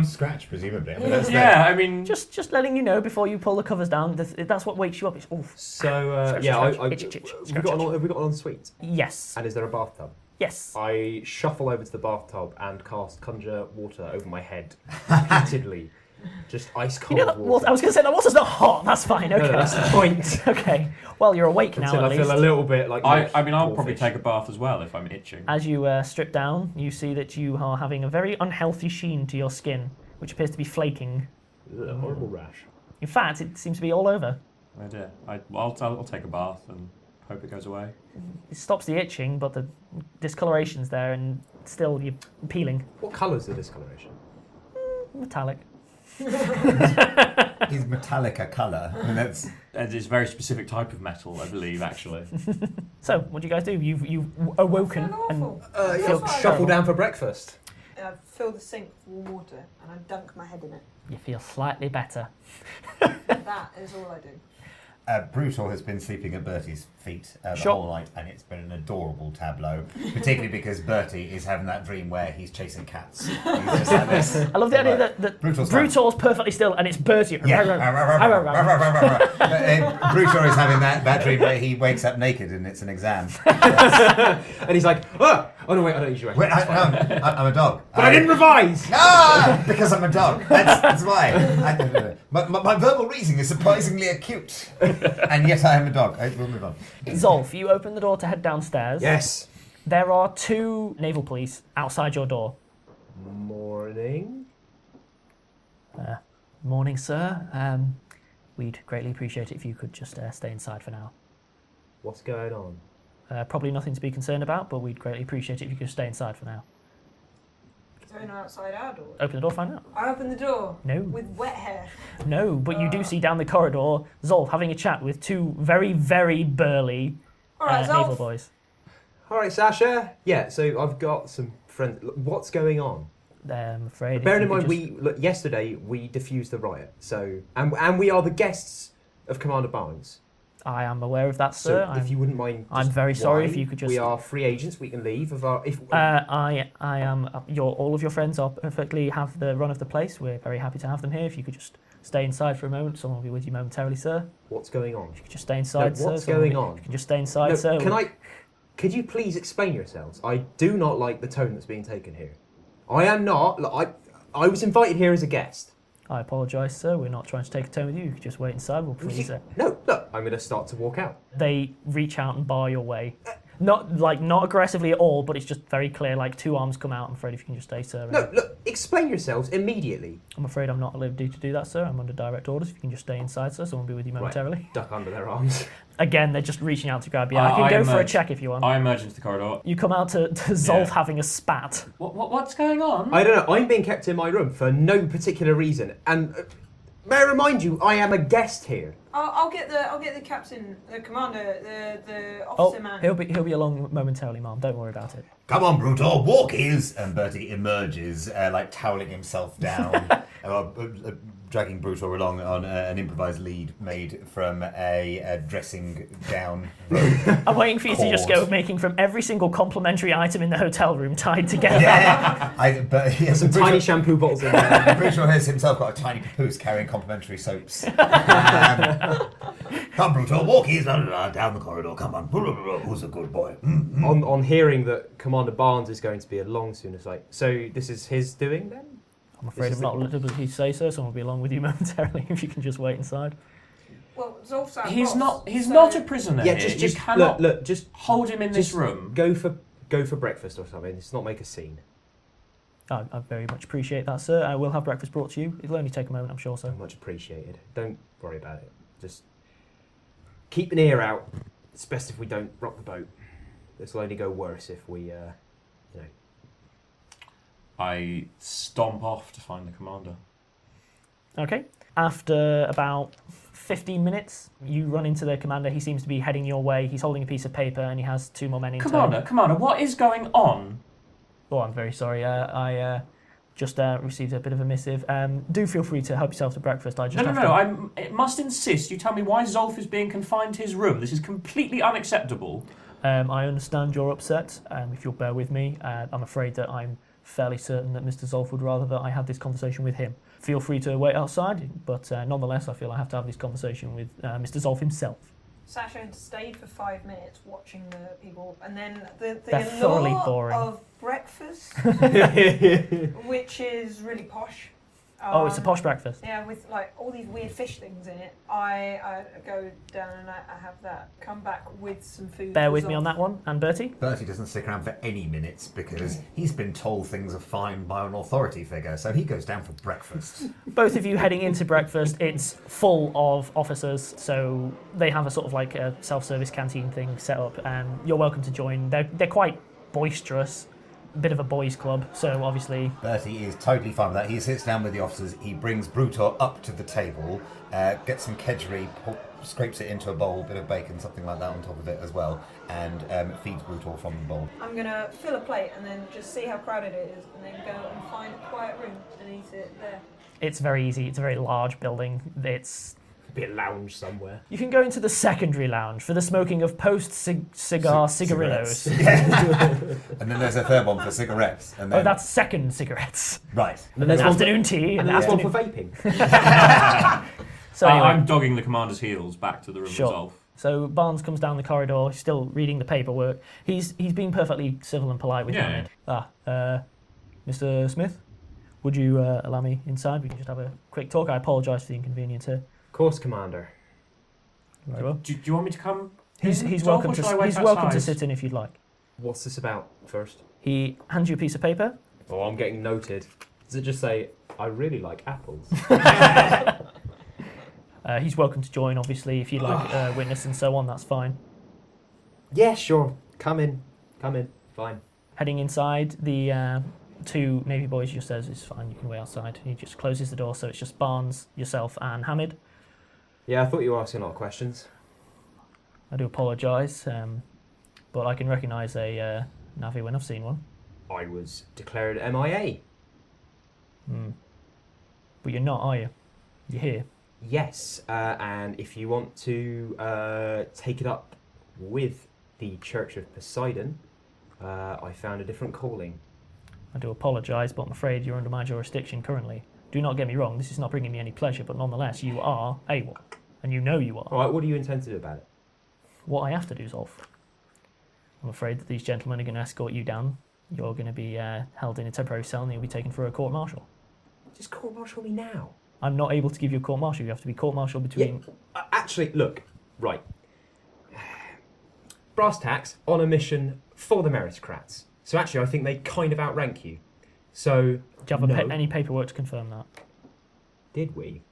Scratch, presumably. I mean, that's Yeah, I mean... Just letting you know before you pull the covers down, that's what wakes you up. It's oof. So, Scratch, yeah, scratch, itch, itch, have scratch, we got an ensuite? Yes. And is there a bathtub? Yes. I shuffle over to the bathtub and cast conjure water over my head repeatedly. Just ice cold You know that water. I was going to say, that water's not hot. That's fine. Okay. No, that's the point. Okay. Well, you're awake now, Until at I least. feel a little bit like... I mean, I'll probably fish. take a bath as well if I'm itching. As you strip down, you see that you are having a very unhealthy sheen to your skin, which appears to be flaking. Ugh, a horrible rash. In fact, it seems to be all over. Oh dear. I'll take a bath and hope it goes away. It stops the itching, but the discoloration's there, and still you're peeling. What colour's the discoloration? Metallic. Is metallic a colour? I mean, that's... It's a very specific type of metal, I believe, actually. So, what do you guys do? You've awoken I feel and awful. Yeah, That's shuffle fine. down for breakfast. I fill the sink with warm water and I dunk my head in it. you feel slightly better. That is all I do. Brutal has been sleeping at Bertie's feet the Sure. whole night, and it's been an adorable tableau, particularly because Bertie is having that dream where he's chasing cats. He's just like this. I love the idea that Brutal's Brutal's perfectly still and it's Bertie. Yeah. Brutal is having that dream where he wakes up naked and it's an exam. And he's like, oh no, wait, I don't usually Wait, recognise. I'm a dog. But I didn't revise! Because I'm a dog. That's why. My verbal reasoning is surprisingly acute. And yet I am a dog. We'll move on. Zolf, you open the door to head downstairs. Yes. There are 2 naval police outside your door. Morning. Morning, sir. We'd greatly appreciate it if you could just stay inside for now. What's going on? Probably nothing to be concerned about, but we'd greatly appreciate it if you could stay inside for now. Is there anyone outside our door? Open the door, find out. I open the door. No. With wet hair. No, but you do see down the corridor Zolf having a chat with two very, very burly Alright, naval Zolf. boys. All right, Sasha. Yeah, so I've got some friends. Look, what's going on? I'm afraid. if Bearing you in could mind, yesterday we diffused the riot. So and we are the guests of Commander Barnes. I am aware of that, sir. So if you wouldn't mind, I'm just very sorry why? if you could just. We are free agents. We can leave. I am. All of your friends are perfectly have the run of the place. We're very happy to have them here. If you could just stay inside for a moment, someone will be with you momentarily, sir. What's going on? If you could just stay inside, sir. What's going on? If you can just stay inside, sir. Could you please explain yourselves? I do not like the tone that's being taken here. I am not. I was invited here as a guest. I apologise, sir. We're not trying to take a turn with you. You can just wait inside. We'll please. No, look. I'm going to start to walk out. They reach out and bar your way. Not aggressively at all, but it's just very clear. Like two arms come out. I'm afraid if you can just stay, sir. No, look. Explain yourselves immediately. I'm afraid I'm not at liberty to do that, sir. I'm under direct orders. If you can just stay inside, sir, someone will be with you momentarily. Right. Duck under their arms. Again, they're just reaching out to grab you. I can go for a check if you want. I emerge into the corridor. You come out to Zolf having a spat. What's going on? I don't know. I'm being kept in my room for no particular reason, and may I remind you, I am a guest here. I'll get the captain, the commander, the officer man. He'll be along momentarily, Mom. Don't worry about it. Come on, Brutal, walkies! And Bertie emerges, toweling himself down, dragging Brutal along on an improvised lead made from a dressing gown rope. I'm waiting for you to just go making from every single complimentary item in the hotel room tied together. Yeah, but he has Some tiny shampoo bottles in there. Brutal has himself got a tiny papoose carrying complimentary soaps. Come, Brutal, walkies down the corridor. Come on, who's a good boy? Mm-hmm. On hearing that Commander Barnes is going to be along soon, it's like, so this is his doing then? I'm afraid I'm not at liberty to say so. Someone will be along with you momentarily if you can just wait inside. Well, Zolf's our He's boss, not a prisoner. Yeah, here. just you cannot look, just hold him in this room. Go for breakfast or something. Let's not make a scene. I very much appreciate that, sir. I will have breakfast brought to you. It'll only take a moment, I'm sure, sir. Much appreciated. Don't worry about it. Just keep an ear out. It's best if we don't rock the boat. This will only go worse if we, I stomp off to find the commander. Okay. After about 15 minutes, you run into the commander. He seems to be heading your way. He's holding a piece of paper and he has two more men in tow. Commander, what is going on? Oh, I'm very sorry. I just received a bit of a missive. Do feel free to help yourself to breakfast. I just I must insist you tell me why Zolf is being confined to his room. This is completely unacceptable. I understand you're upset. If you'll bear with me, I'm afraid that I'm fairly certain that Mr. Zolf would rather that I had this conversation with him. Feel free to wait outside, but nonetheless, I feel I have to have this conversation with Mr. Zolf himself. Sasha had stayed for 5 minutes watching the people, and then the They're thoroughly allure boring. of breakfast, which is really posh. Oh, it's a posh breakfast. Yeah, with like all these weird fish things in it. I go down and I have that. Come back with some food. Bear with me on that one. And Bertie? Bertie doesn't stick around for any minutes because he's been told things are fine by an authority figure, so he goes down for breakfast. Both of you heading into breakfast. It's full of officers, so they have a sort of like a self-service canteen thing set up, and you're welcome to join. They're quite boisterous. A bit of a boys' club, so obviously... Bertie is totally fine with that. He sits down with the officers, he brings Brutor up to the table, gets some kedgeree, scrapes it into a bowl, a bit of bacon, something like that on top of it as well, and feeds Brutor from the bowl. I'm going to fill a plate and then just see how crowded it is, and then go and find a quiet room and eat it there. It's very easy. It's a very large building. It's... Be a lounge somewhere. You can go into the secondary lounge for the smoking of post-cigar cigarillos. Yeah. And then there's a third one for cigarettes. And then... Oh, that's second cigarettes. Right. And then there's afternoon tea. And there's one for vaping. So anyway, I'm dogging the commander's heels back to the room of Zolf. So Barnes comes down the corridor, still reading the paperwork. He's being perfectly civil and polite with Hamid. Mr. Smith, would you allow me inside? We can just have a quick talk. I apologise for the inconvenience here. Of course, Commander. Very well. Do you want me to come? He's Zolf, welcome or to. shall I wait He's welcome to outside? sit in if you'd like. What's this about first? He hands you a piece of paper. Oh, I'm getting noted. Does it just say, I really like apples? He's welcome to join, obviously, if you'd like witness and so on, that's fine. Yeah, sure. Come in. Fine. Heading inside, the two Navy boys just says, it's fine, you can wait outside. He just closes the door, so it's just Barnes, yourself, and Hamid. Yeah, I thought you were asking a lot of questions. I do apologise, but I can recognise a Navi when I've seen one. I was declared MIA. But you're not, are you? You're here. Yes, and if you want to take it up with the Church of Poseidon, I found a different calling. I do apologise, but I'm afraid you're under my jurisdiction currently. Do not get me wrong, this is not bringing me any pleasure, but nonetheless, you are AWOL. And you know you are. All right, what do you intend to do about it? What I have to do, Zolf. I'm afraid that these gentlemen are going to escort you down. You're going to be held in a temporary cell and you'll be taken for a court-martial. Just court-martial me now. I'm not able to give you a court-martial. You have to be court-martial between... Yeah, actually, look, right. Brass tacks on a mission for the meritocrats. So actually, I think they kind of outrank you. So, Do you have any paperwork to confirm that? Did we?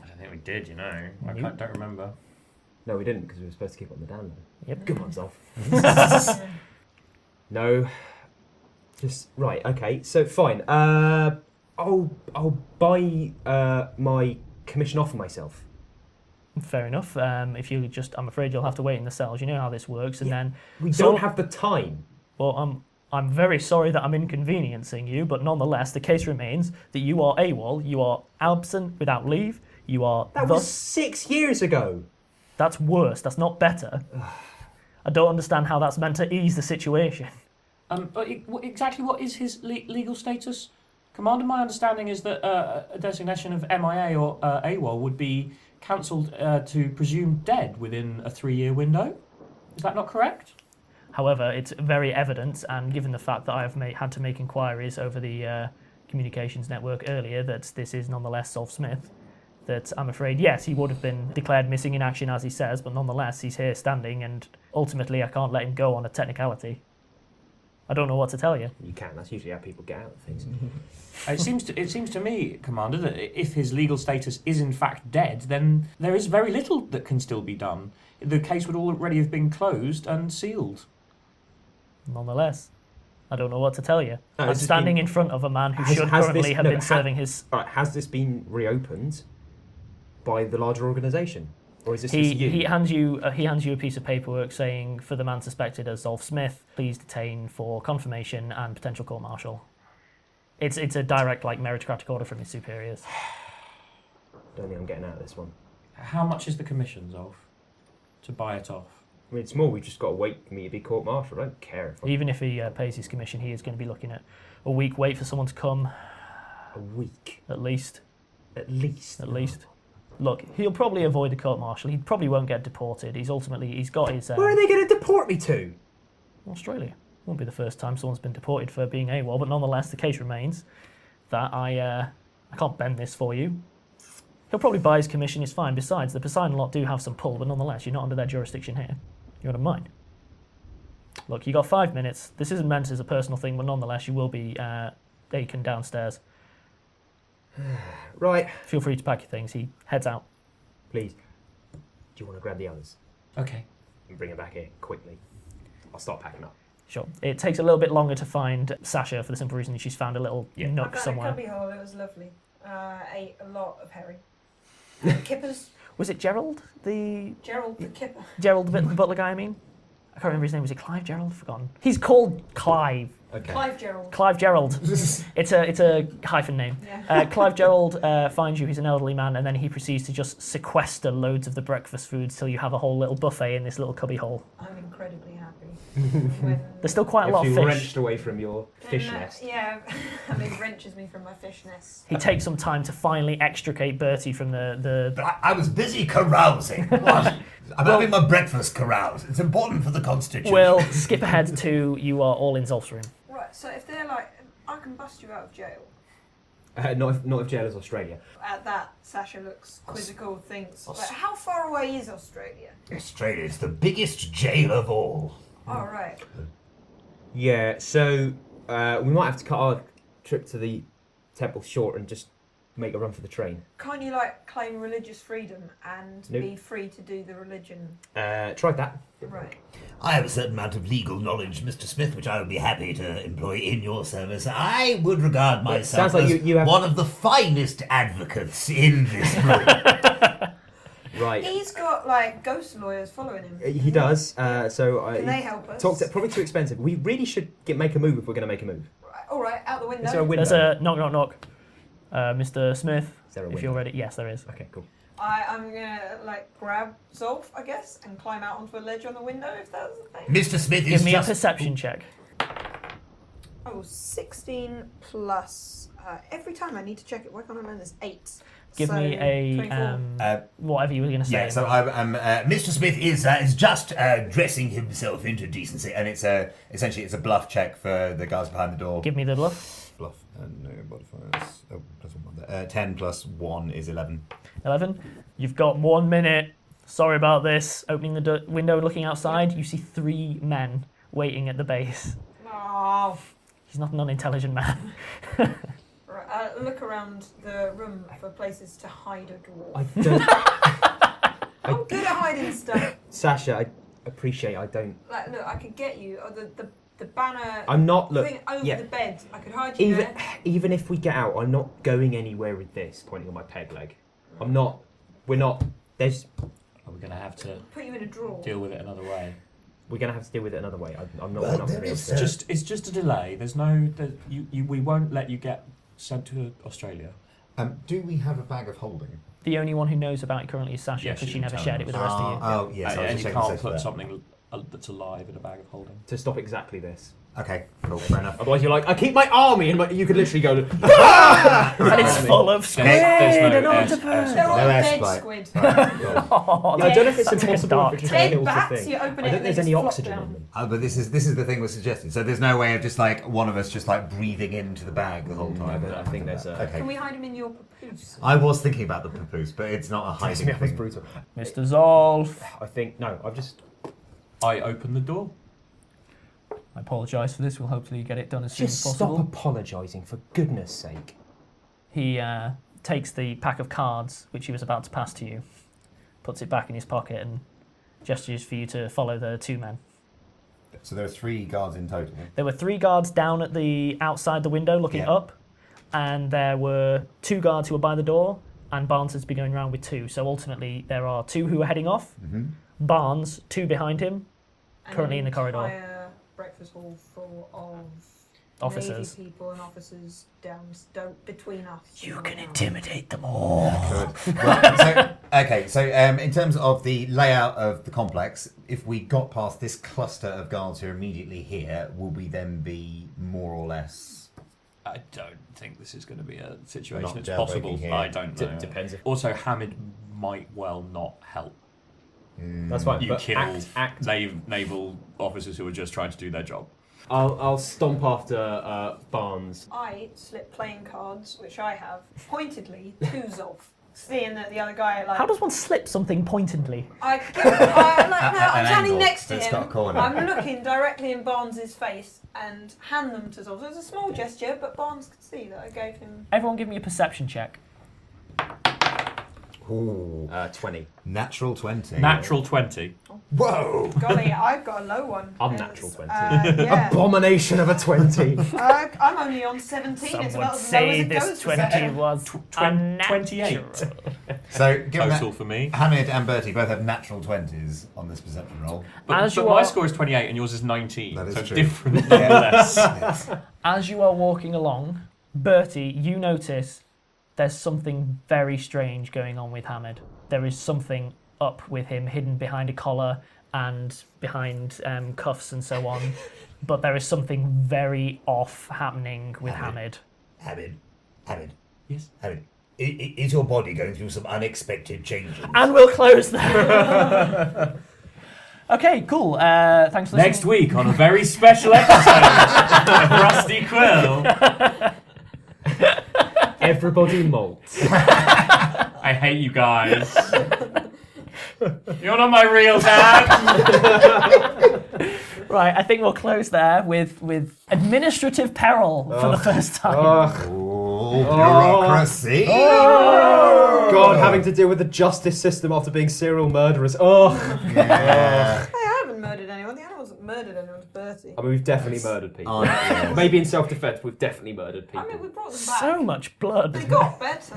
I don't think we did, you know. I Nope. don't remember. No, we didn't, because we were supposed to keep it on the down low. Yep. Good one, Zolf. No. Just, right, okay, so fine. I'll buy my commission off of myself. Fair enough. If you just... I'm afraid you'll have to wait in the cells. You know how this works. And then... We don't have the time. Well, I'm very sorry that I'm inconveniencing you, but nonetheless, the case remains that you are AWOL, you are absent without leave, you are... That was 6 years ago. That's worse, that's not better. I don't understand how that's meant to ease the situation. But exactly what is his legal status? Commander, my understanding is that a designation of MIA or AWOL would be cancelled to presumed dead within a 3-year window. Is that not correct? However, it's very evident, and given the fact that I have had to make inquiries over the communications network earlier, that this is nonetheless Zolf Smith, that I'm afraid, yes, he would have been declared missing in action as he says, but nonetheless, he's here standing, and ultimately I can't let him go on a technicality. I don't know what to tell you. You can, that's usually how people get out of things. It seems to me, Commander, that if his legal status is in fact dead, then there is very little that can still be done. The case would already have been closed and sealed. Nonetheless, I don't know what to tell you. No, I'm standing in front of a man who should currently have been serving his... All right, has this been reopened by the larger organisation? Or is this just you? He hands you a piece of paperwork saying, for the man suspected as Zolf Smith, please detain for confirmation and potential court-martial. It's a direct, meritocratic order from his superiors. Don't think I'm getting out of this one. How much is the commission, Zolf, to buy it off? I mean, it's more we've just got to wait for me to be court-martialed. I don't care if Even if he pays his commission, he is going to be looking at a week wait for someone to come. A week? At least. At least? At least. Look, he'll probably avoid the court-martial. He probably won't get deported. He's got his... Where are they going to deport me to? Australia. Won't be the first time someone's been deported for being AWOL, but nonetheless, the case remains that I can't bend this for you. He'll probably buy his commission, it's fine. Besides, the Poseidon lot do have some pull, but nonetheless, you're not under their jurisdiction here. You're under mine. Look, you got 5 minutes. This isn't meant as a personal thing, but nonetheless, you will be taken downstairs. Right. Feel free to pack your things. He heads out. Please. Do you want to grab the others? Okay. And bring them back here, quickly. I'll start packing up. Sure. It takes a little bit longer to find Sasha for the simple reason that she's found a little nook I somewhere. found a cubbyhole, it was lovely. Ate a lot of herring. Kippers. Was it Gerald? Gerald the kipper. Gerald, the butler guy, I mean? I can't remember his name. Was it Clive Gerald? Forgotten. He's called Clive. Okay. Clive Gerald. Clive Gerald. It's a hyphen name. Yeah. Clive Gerald finds you. He's an elderly man, and then he proceeds to just sequester loads of the breakfast foods till you have a whole little buffet in this little cubbyhole. I'm incredibly happy. When There's still quite a lot of feel fish. wrenched away from your fish nest. Yeah, Hamid wrenches me from my fish nest. He takes some time to finally extricate Bertie from the But I was busy carousing. What? I'm having my breakfast carouse. It's important for the constitution. We'll skip ahead to you are all in Zolf's room. Right, so if they're like, I can bust you out of jail. Not if jail is Australia. At that, Sasha looks quizzical, thinks, like, how far away is Australia? Australia is the biggest jail of all. All right. Yeah, so we might have to cut our trip to the temple short and just make a run for the train? Can't you claim religious freedom and Nope. be free to do the religion? Tried that. Right. I have a certain amount of legal knowledge, Mr. Smith, which I would be happy to employ in your service. I would regard myself sounds like as you have- one of the finest advocates in this room. Right. He's got ghost lawyers following him. He does. So Can they help us? Probably too expensive. We really should make a move if we're going to make a move. All right, out the window. Is there a window? There's a knock, knock, knock. Mr. Smith, Is there a if window? you're ready. Yes, there is. Okay, cool. I'm gonna grab Zolf, I guess, and climb out onto a ledge on the window if that's the thing. Mr. Smith is Give me just... a perception check. Oh, 16 plus. Every time I need to check it. Why can't I learn this? 8. Give me a 24. whatever you were going to say. Yeah, so Mr. Smith is just dressing himself into decency, and it's essentially it's a bluff check for the guys behind the door. Give me the bluff. Bluff and no modifiers. Oh, plus 1 there. 10 plus 1 is 11. 11. You've got 1 minute. Sorry about this. Opening the window and looking outside, you see 3 men waiting at the base. Oh. He's not an unintelligent man. Right, look around the room for places to hide a door. I don't. I'm good at hiding stuff. Sasha, I appreciate. I don't. Look, I could get you. The banner. I'm not. Look. Thing over Yeah. the bed. I could hide you there. Even if we get out, I'm not going anywhere with this. Pointing on my peg leg. I'm not. We're not. There's. Are we going to have to Put you in a drawer. deal with it another way? We're gonna have to deal with it another way. I'm not. Well, we're not there gonna be able is, to- It's just a delay. There's no. We won't let you get sent to Australia. Do we have a bag of holding? The only one who knows about it currently is Sasha, Yeah, because she she never can shared tell it with the rest of you. Oh, yes. I was and just you checking can't this put there. something that's alive in a bag of holding. to stop exactly this. Okay, cool, fair enough. Otherwise, you're like, I keep my army, and you could literally go. And it's full of squid There's no and octopus. They're all No air dead supply. squid. Oh, I don't know if it's that's like a impossible dark if it's Dead a bats, thing. you I open it don't and think there's they any just flop oxygen down. in them. But this is the thing we're suggesting. So there's no way of just one of us just breathing into the bag the whole time. I think there's a. Okay. Can we hide him in your papoose? I was thinking about the papoose, but it's not a hiding That was thing. brutal. Mr. Zolf. I think no. I've just I open the door. I apologise for this. We'll hopefully get it done as soon as just possible. stop apologising for goodness sake. He takes the pack of cards, which he was about to pass to you, puts it back in his pocket, and gestures for you to follow the 2 men. So there are 3 guards in total. There were 3 guards down at the outside the window looking Yeah. up, and there were 2 guards who were by the door, and Barnes has been going around with 2. So ultimately, there are 2 who are heading off. Mm-hmm. Barnes, 2 behind him, And currently in the corridor. Entire breakfast hall full of Officers. Navy people and officers between us. You can intimidate them all. Good. Well, so in terms of the layout of the complex, if we got past this cluster of guards who are immediately here, will we then be more or less? I don't think this is going to be a situation Not that's jailbreaking possible. here. I don't know. Depends if Also, Hamid might well not help. that's fine. You but kill act. naval officers who are just trying to do their job. I'll stomp after Barnes. I slip playing cards, which I have, pointedly to Zolf. Seeing that the other guy How does one slip something pointedly? I'm standing angle next to that's him. got a corner. I'm looking directly in Barnes' face and hand them to Zolf. So it's a small gesture, but Barnes could see that I gave him. Everyone give me a perception check. Ooh. 20. Natural 20. Natural 20. Whoa! Golly, I've got a low one. I'm It's, natural 20. Yeah. Abomination of a 20. I'm only on 17. Some it's would about as low say as it this goes. 20 was unnatural. 28. So, given Total that for me. Hamid and Bertie both have natural 20s on this perception roll. But, As but you my are- score is 28 and yours is 19. That is so true. different Yeah. nonetheless. Yes. As you are walking along, Bertie, you notice there's something very strange going on with Hamid. There is something up with him, hidden behind a collar and behind cuffs and so on. But there is something very off happening with Hamid. Hamid. Yes. Hamid. Is your body going through some unexpected changes? And we'll close there. Okay, cool. Thanks for listening. Next week on a very special episode of Rusty Quill. Everybody molts. I hate you guys. You're not my real dad. Right, I think we'll close there with administrative peril for the first time. Bureaucracy. God, having to deal with the justice system after being serial murderers. Oh. Yeah. Hey, I haven't murdered anyone. The other one's murdered anyone. Bertie. I mean, we've definitely murdered people. Yes. Maybe in self-defense, we've definitely murdered people. I mean, we brought them back. So much blood. They got better.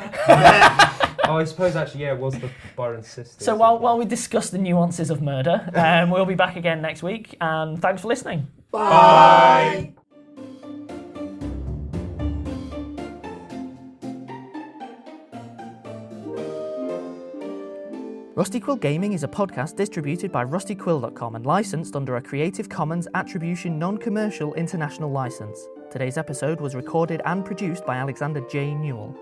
Oh, I suppose actually, yeah, it was the Byron's sister. So while we discuss the nuances of murder, we'll be back again next week, and thanks for listening. Bye. Rusty Quill Gaming is a podcast distributed by rustyquill.com and licensed under a Creative Commons Attribution Non-Commercial International License. Today's episode was recorded and produced by Alexander J. Newall.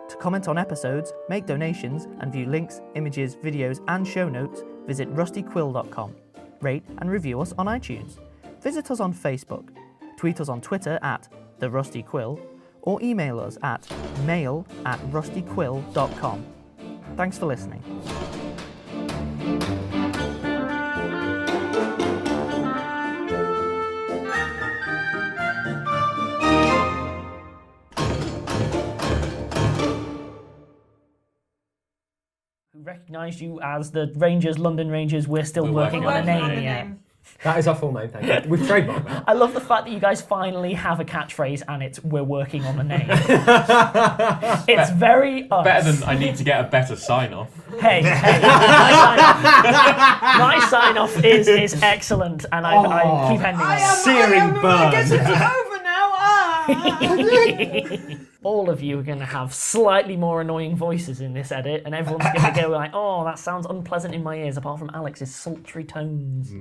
To comment on episodes, make donations, and view links, images, videos, and show notes, visit rustyquill.com. Rate and review us on iTunes. Visit us on Facebook. Tweet us on Twitter at @TheRustyQuill, or email us at mail@rustyquill.com. Thanks for listening. Who recognised you as the Rangers, London Rangers? We're still working on a name yet. That is our full name, thank you. We've trademarked that. I love the fact that you guys finally have a catchphrase and it's "we're working on a name." It's very us. Better than I need to get a better sign off. Hey, my sign off is excellent, and I keep ending on it. Searing I guess burn. it's over now. Ah. All of you are going to have slightly more annoying voices in this edit, and everyone's going to go like, "Oh, that sounds unpleasant in my ears." Apart from Alex's sultry tones.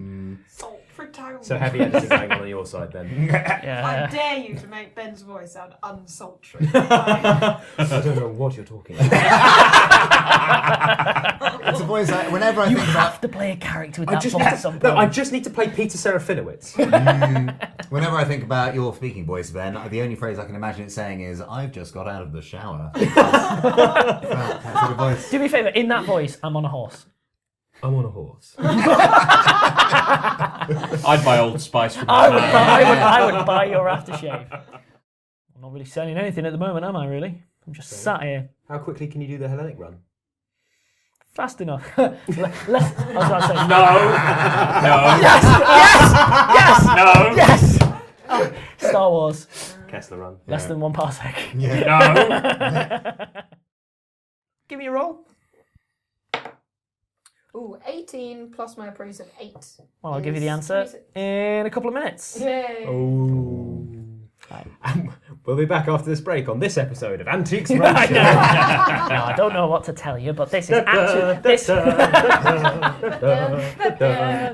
Sultry tones. So heavy editing going on your side then. Yeah. I dare you to make Ben's voice sound unsultry. I don't know what you're talking about. It's a voice like, whenever I You think have about to play a character with that voice at some point. No, I just need to play Peter Serafinowicz. whenever I think about your speaking voice, Ben, the only phrase I can imagine it saying is, "I've just got out of the shower." That sort of voice. Do me a favour, in that voice, I'm on a horse. I'm on a horse. I'd buy Old Spice from I would buy your aftershave. I'm not really selling anything at the moment, am I, really? I'm just sat here. How quickly can you do the Hellenic run? Fast enough. I was about to say, No. yes! Oh, Star Wars, Kessler run. less than 1 parsec. No. Give me a roll. Ooh, 18 plus my appraise of 8. Well, I'll give you the answer in a couple of minutes. Yay! Oh. We'll be back after this break on this episode of Antiques No, Roadshow. I don't know what to tell you, but this is actually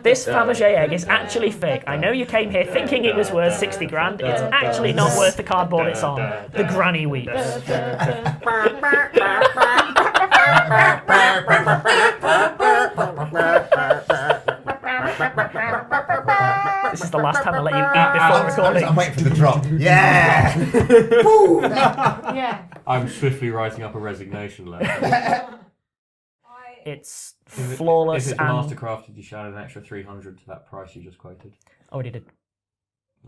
this Fabergé egg is actually fake. I know you came here thinking it was worth 60 grand. It's actually not worth the cardboard it's on. The granny weeps. This is the last time I let you eat before recording. I'm waiting for the drop. Yeah! Yeah. I'm swiftly writing up a resignation letter. It's flawless If it's and... Mastercraft, did you shout an extra 300 to that price you just quoted? I already did.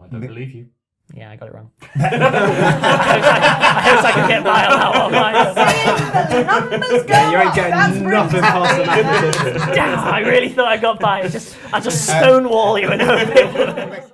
I don't believe you. Yeah, I got it wrong. I hope I can get by on that one. You ain't getting nothing past the mathematician. Damn, I really thought I got by. I just stonewall you and hope it works.